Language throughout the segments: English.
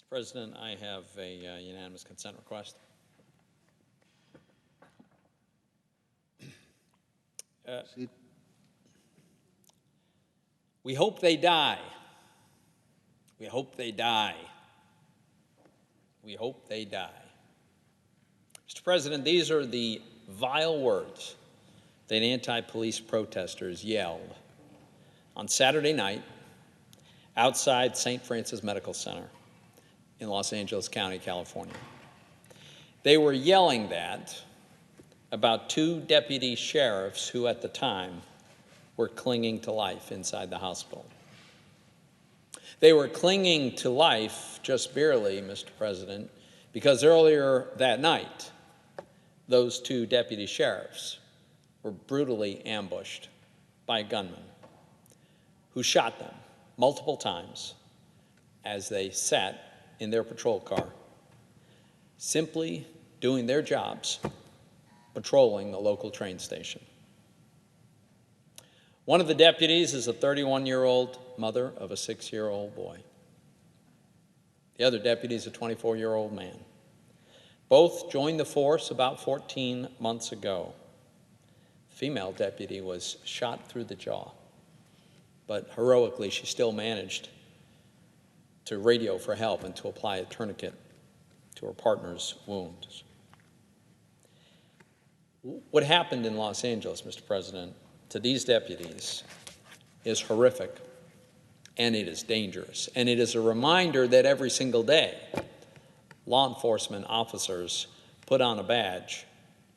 Mr. President, I have a unanimous consent request. We hope they die. We hope they die. We hope they die. Mr. President, these are the vile words that anti-police protesters yelled on Saturday night outside St. Francis Medical Center in Los Angeles County, California. They were yelling that about two deputy sheriffs who at the time were clinging to life inside the hospital. They were clinging to life just barely, Mr. President, because earlier that night, those two deputy sheriffs were brutally ambushed by a gunman who shot them multiple times as they sat in their patrol car, simply doing their jobs, patrolling the local train station. One of the deputies is a 31-year-old mother of a 6-year-old boy. The other deputy is a 24-year-old man. Both joined the force about 14 months ago. The female deputy was shot through the jaw, but heroically she still managed to radio for help and to apply a tourniquet to her partner's wounds. What happened in Los Angeles, Mr. President, to these deputies is horrific, and it is dangerous. And it is a reminder that every single day, law enforcement officers put on a badge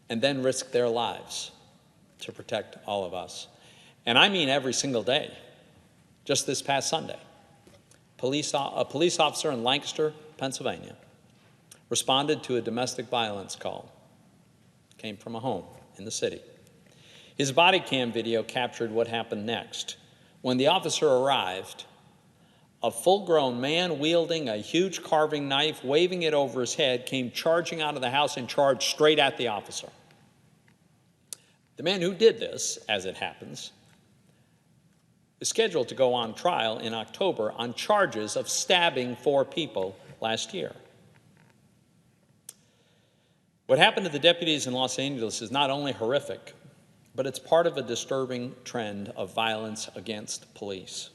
and then risk their lives to protect all of us. And I mean every single day. Just this past Sunday, a police officer in Lancaster, Pennsylvania, responded to a domestic violence call. Came from a home in the city. His body cam video captured what happened next. When the officer arrived, a full-grown man wielding a huge carving knife, waving it over his head, came charging out of the house and charged straight at the officer. The man who did this, as it happens, is scheduled to go on trial in October on charges of stabbing 4 people last year. What happened to the deputies in Los Angeles is not only horrific, but it's part of a disturbing trend of violence against police.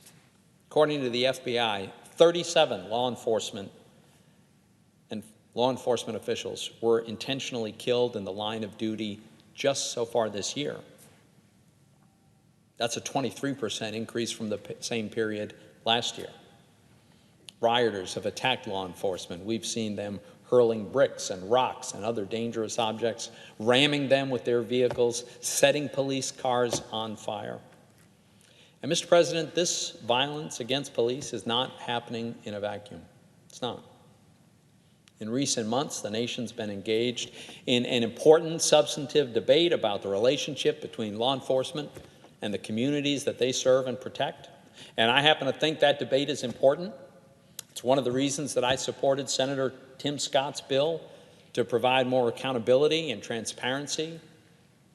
According to the FBI, 37 law enforcement officials were intentionally killed in the line of duty just so far this year. That's a 23% increase from the same period last year. Rioters have attacked law enforcement. We've seen them hurling bricks and rocks and other dangerous objects, ramming them with their vehicles, setting police cars on fire. And Mr. President, this violence against police is not happening in a vacuum. It's not. In recent months, the nation's been engaged in an important substantive debate about the relationship between law enforcement and the communities that they serve and protect. And I happen to think that debate is important. It's one of the reasons that I supported Senator Tim Scott's bill to provide more accountability and transparency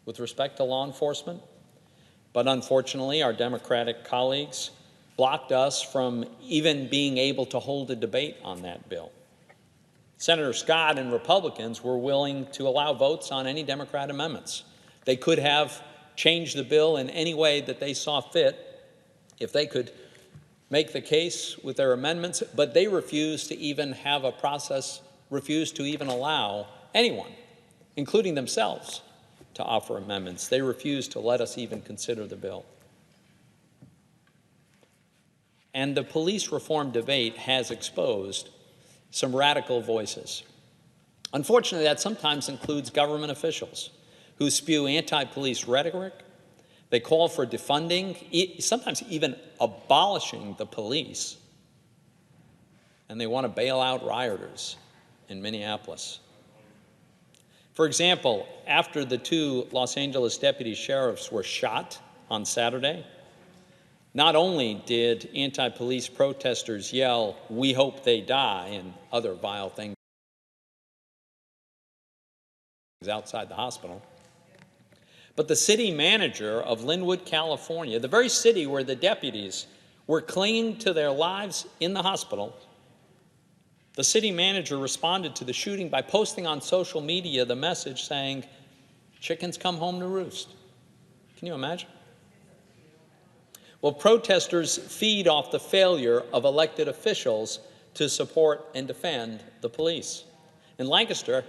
with respect to law enforcement. But unfortunately, our Democratic colleagues blocked us from even being able to hold a debate on that bill. Senator Scott and Republicans were willing to allow votes on any Democrat amendments. They could have changed the bill in any way that they saw fit if they could make the case with their amendments, but they refused to even have a process, refused to even allow anyone, including themselves, to offer amendments. They refused to let us even consider the bill. And the police reform debate has exposed some radical voices. Unfortunately, that sometimes includes government officials who spew anti-police rhetoric. They call for defunding, sometimes even abolishing the police, and they want to bail out rioters in Minneapolis. For example, after the 2 Los Angeles deputy sheriffs were shot on Saturday, not only did anti-police protesters yell, "We hope they die," and other vile things outside the hospital, but the city manager of Linwood, California, the very city where the deputies were clinging to their lives in the hospital, The city manager responded to the shooting by posting on social media the message saying, "Chickens come home to roost." Can you imagine? Well, protesters feed off the failure of elected officials to support and defend the police. In Lancaster,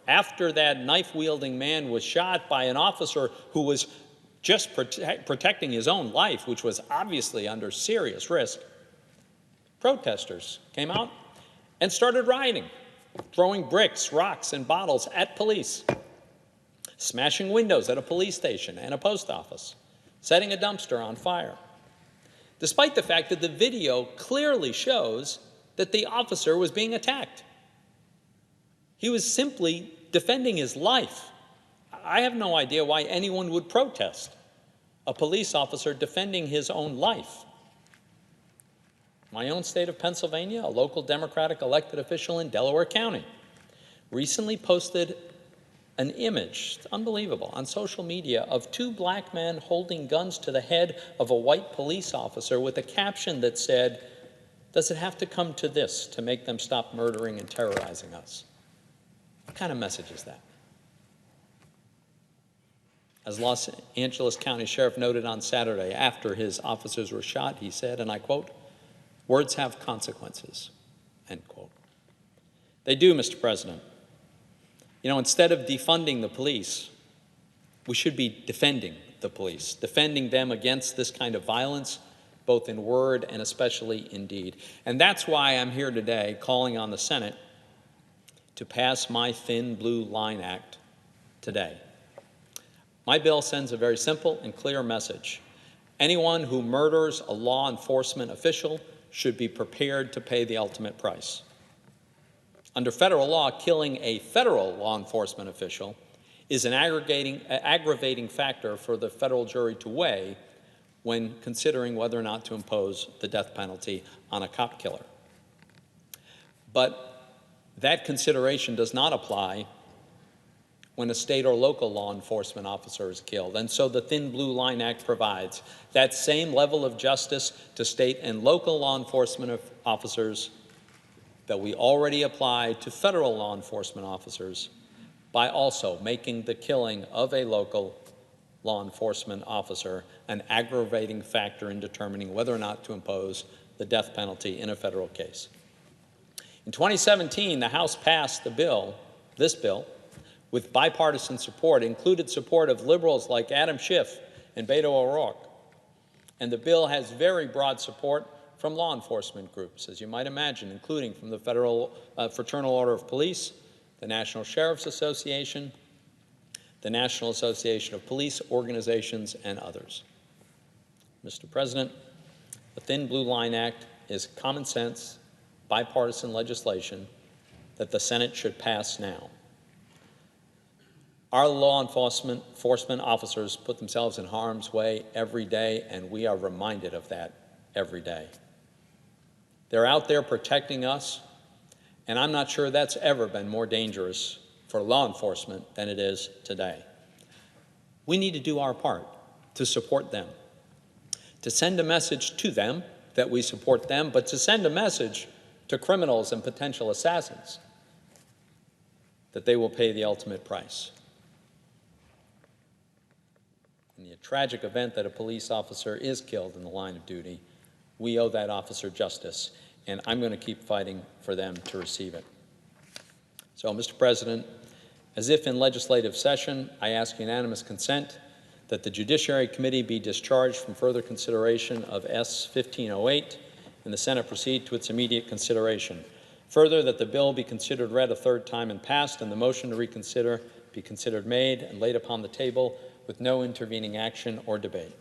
after that knife-wielding man was shot by an officer who was just protecting his own life, which was obviously under serious risk, protesters came out and started rioting, throwing bricks, rocks, and bottles at police, smashing windows at a police station and a post office, setting a dumpster on fire, despite the fact that the video clearly shows that the officer was being attacked. He was simply defending his life. I have no idea why anyone would protest a police officer defending his own life. My own state of Pennsylvania, a local Democratic elected official in Delaware County, recently posted an image, it's unbelievable, on social media of two black men holding guns to the head of a white police officer with a caption that said, "Does it have to come to this to make them stop murdering and terrorizing us?" What kind of message is that? As Los Angeles County Sheriff noted on Saturday after his officers were shot, he said, and I quote, "Words have consequences," end quote. They do, Mr. President. You know, instead of defunding the police, we should be defending the police, defending them against this kind of violence, both in word and especially in deed. And that's why I'm here today calling on the Senate to pass my Thin Blue Line Act today. My bill sends a very simple and clear message. Anyone who murders a law enforcement official should be prepared to pay the ultimate price. Under federal law, killing a federal law enforcement official is an aggravating factor for the federal jury to weigh when considering whether or not to impose the death penalty on a cop killer. But that consideration does not apply when a state or local law enforcement officer is killed. And so the Thin Blue Line Act provides that same level of justice to state and local law enforcement officers that we already apply to federal law enforcement officers by also making the killing of a local law enforcement officer an aggravating factor in determining whether or not to impose the death penalty in a federal case. In 2017, the House passed this bill, with bipartisan support, included support of liberals like Adam Schiff and Beto O'Rourke. And the bill has very broad support from law enforcement groups, as you might imagine, including from the Federal Fraternal Order of Police, the National Sheriff's Association, the National Association of Police Organizations, and others. Mr. President, the Thin Blue Line Act is common sense, bipartisan legislation that the Senate should pass now. Our law enforcement officers put themselves in harm's way every day, and we are reminded of that every day. They're out there protecting us, and I'm not sure that's ever been more dangerous for law enforcement than it is today. We need to do our part to support them, to send a message to them that we support them, but to send a message to criminals and potential assassins that they will pay the ultimate price. In the tragic event that a police officer is killed in the line of duty, we owe that officer justice, and I'm going to keep fighting for them to receive it. So, Mr. President, as if in legislative session, I ask unanimous consent that the Judiciary Committee be discharged from further consideration of S-1508 and the Senate proceed to its immediate consideration. Further, that the bill be considered read a third time and passed, and the motion to reconsider be considered made and laid upon the table with no intervening action or debate.